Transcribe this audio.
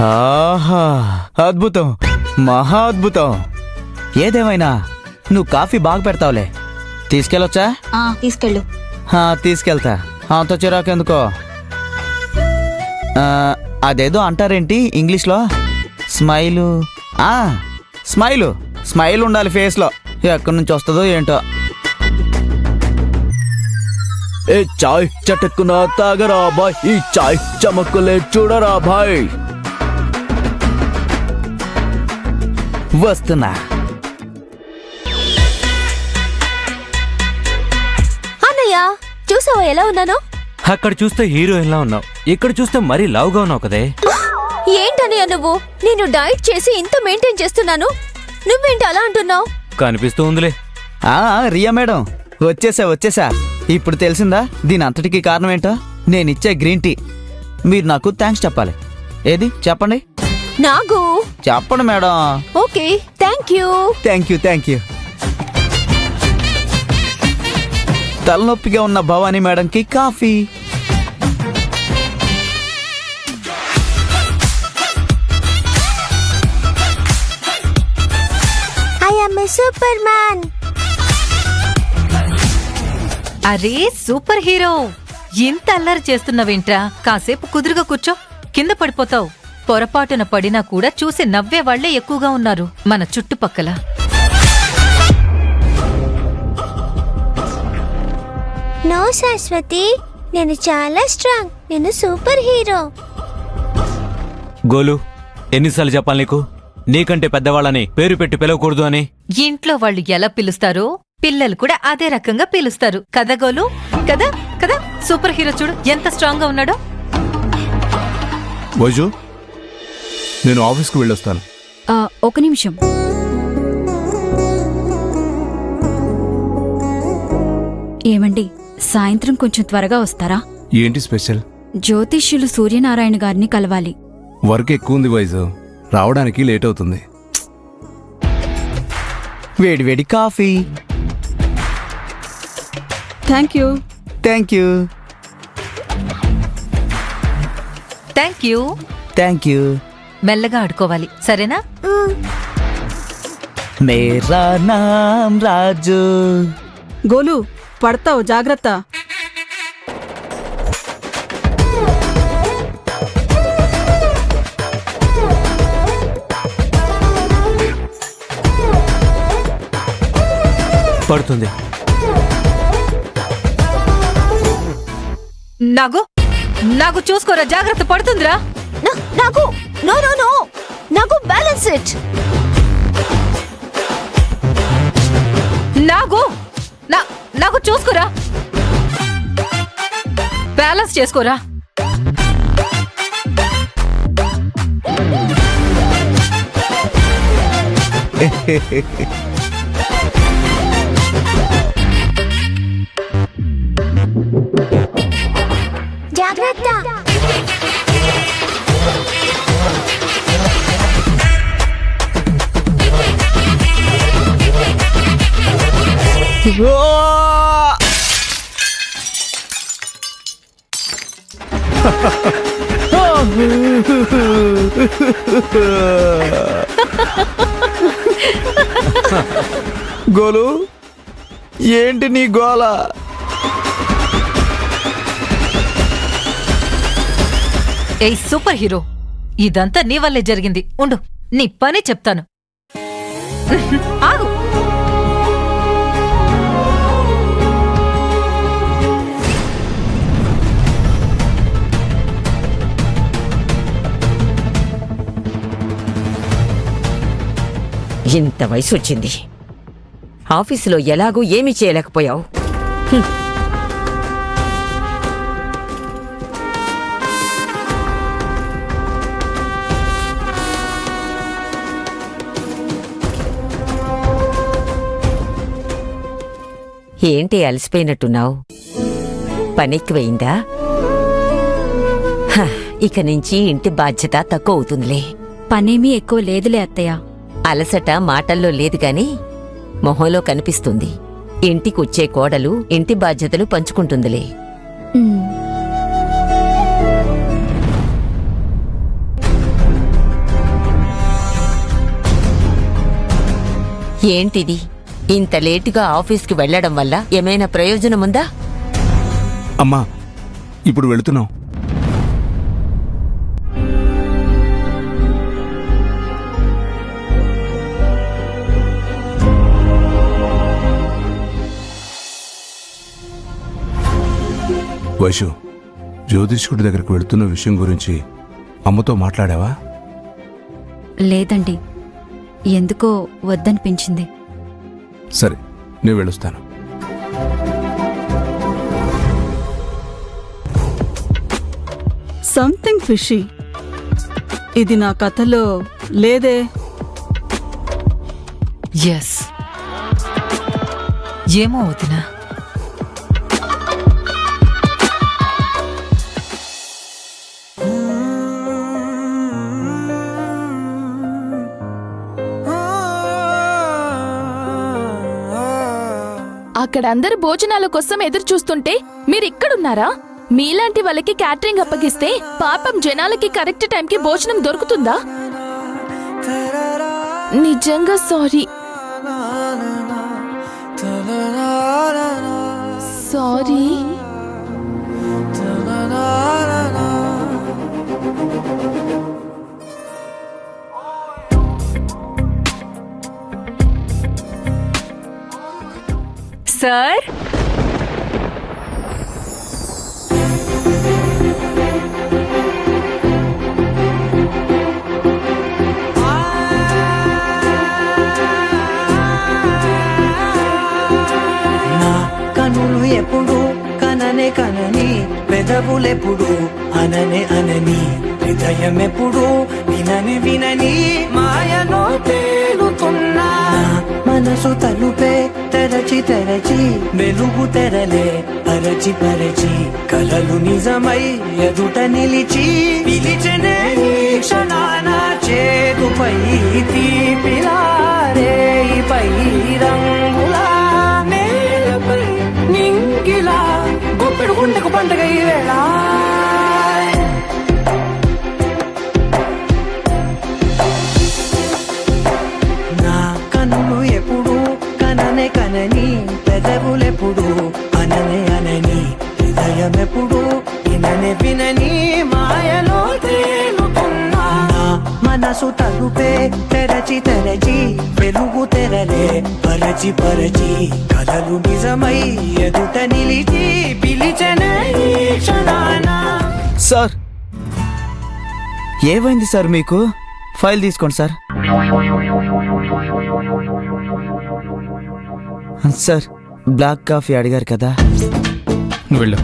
ఆహా, అద్భుతం, మహా అద్భుతం. ఏదేమైనా నువ్వు కాఫీ బాగా పెడతావులే. తీసుకెళ్ళొచ్చా? తీసుకెళ్ళు. తీసుకెళ్తా. అంత చిరాకెందుకో. అదేదో అంటారేంటి ఇంగ్లీష్లో? స్మైలు. స్మైలు స్మైల్ ఉండాలి ఫేస్లో. ఎక్కడి నుంచి వస్తుందో ఏంటో. ఏ చాయ్ చటుక్కున తాగరా బాయ్, ఈ చాయ్ చమక్కులే చూడరా బాయ్. వస్తున్నా. అన్నయ్య, చూసావా ఎలా ఉన్నాను? అక్కడ చూస్తే హీరోయిన్లా ఉన్నావు, ఇక్కడ చూస్తే మరీ లావుగా ఉన్నావు కదే. ఏంటన్నయ్య నువ్వు? నేను డైట్ చేసి ఇంత మెయింటైన్ చేస్తున్నాను, నువ్వేంటి అలా అంటున్నావు? కనిపిస్తూ ఉందిలే. రియా మేడం, వచ్చేసా. ఇప్పుడు తెలిసిందా దీని అంతటికి కారణం ఏంటో? నేనిచ్చే గ్రీన్ టీ. మీరు నాకు థ్యాంక్స్ చెప్పాలి. ఏది చెప్పండి. నాకు చెప్పండి madam. Okay, thank you. Thank you. తలనొప్పిగా ఉన్న భవానీ మేడంకి coffee. I am a super man. అరే సూపర్ హీరో, ఇంత అల్లరి చేస్తున్నావేంట్రా? కాసేపు కుదురుగా కూర్చో, కింద పడిపోతావు. పొరపాటున పడినా కూడా చూసి నవ్వే వాళ్లే ఎక్కువగా ఉన్నారు మన చుట్టుపక్కల. నో శాశ్వతి, నేను చాలా స్ట్రాంగ్, నేను సూపర్ హీరో. గోలు, ఎన్నిసార్లు చెప్పాలి నీకు నీకంటే పెద్దవాళ్ళని పేరు పెట్టి పిలవకూడదు అని? ఇంట్లో వాళ్ళు ఎలా పిలుస్తారో పిల్లలు కూడా అదే రకంగా పిలుస్తారు కదా గోలు? కదా కదా. సూపర్ హీరో చూడు ఎంత స్ట్రాంగ్ గా ఉన్నాడో. వైజు, నేను ఆఫీస్కు వెళ్ళొస్తాను. ఒక నిమిషం. ఏమండి, సాయంత్రం కొంచెం త్వరగా వస్తారా? ఏంటి స్పెషల్? జ్యోతిష్యులు సూర్యనారాయణ గారిని కలవాలి. వర్క్ ఎక్కువ ఉంది వైజు, రావడానికి లేట్ అవుతుంది. వేడి coffee. Thank you. Thank you. మెల్లగా ఆడుకోవాలి, సరేనా? మేరా నామ్ రాజు. గోలు, పడతావు, జాగ్రత్త. పడుతుంది. నాకు చూసుకోరా, జాగ్రత్త, పడుతుందిరా. నాకు నో నో నో, నాకు బ్యాలెన్స్ ఇట్. నాకు చూసుకోరా, బ్యాలెన్స్ చేసుకోరా. జాగ్రత్త. గోలు, ఏంటి నీ గోల? ఏయ్ సూపర్ హీరో, ఇదంతా నీ వల్లే జరిగింది. ఉండు, నీ పని చెప్తాను. ఆగు. ఇంత వయసు వచ్చింది, ఆఫీసులో ఎలాగూ ఏమీ చేయలేకపోయావు. ఏంటి అలసిపోయినట్టున్నావు? పనెక్కువయిందా? ఇక నుంచి ఇంటి బాధ్యత తక్కువ అవుతుందిలే. పనేమీ ఎక్కువ లేదులే అత్తయ్య. అలసట మాటల్లో లేదు గాని మొహంలో కనిపిస్తుంది. ఇంటికొచ్చే కోడలు ఇంటి బాధ్యతలు పంచుకుంటుందిలే. ఏంటిది? ఇంత లేటుగా ఆఫీస్కి వెళ్లడం వల్ల ఏమైనా ప్రయోజనముందా? అమ్మా ఇప్పుడు వెళుతున్నాం. వైషు, జ్యోతిష్కుడి దగ్గరకు వెళుతున్న విషయం గురించి అమ్మతో మాట్లాడావా? లేదండి, ఎందుకో వద్దనిపించింది. సరే, నేను వెళ్ళొస్తాను. Something fishy. ఇది నా కథలో లేదే. ఎస్, ఏమో వదినా. అక్కడ అందరు భోజనాల కోసం ఎదురు చూస్తుంటే మీరిక్కడున్నారా? మీలాంటి వాళ్ళకి క్యాటరింగ్ అప్పగిస్తే పాపం జనాలకి కరెక్ట్ టైంకి భోజనం దొరుకుతుందా? నిజంగా సారీ. సారీ. సార్, కనులు ఎప్పుడు కననే కనని, పెదవులెప్పుడు అననే అనని, హృదయం ఎప్పుడు వినని వినని, మాయలో తేలుతున్నా మనసు తలుపే తెరచి తెరచి, వెలుగు తెరలే పరచి పరచి, కలలు నిజమై ఎదుట నిలిచి, పిలిచనే ఈ క్షణాన చేతుపై తీపిలారే పై రంగులా, నేలపై నింగిలా, గుప్పెడు గుండెకు పండగ ఈ వేళ. నా కన్నులు ఎప్పుడు కననే కనని, పెదవులెప్పుడు అననే అనని, హృదయం ఎప్పుడు విననే వినని, మాయలో తేలుతున్నా మనసు తలుపే తెరచి తెరచి, వెలుగు తెరలే పరచి పరచి, కలలు నిజమై ఎదుట నిలిచి, పిలిచనే ఈ క్షణాన. సార్, ఏమైంది సార్ మీకు? ఫైల్ తీసుకోండి సార్. సార్, బ్లాక్ కాఫీ అడిగారు కదా. నువ్వు వెళ్ళు.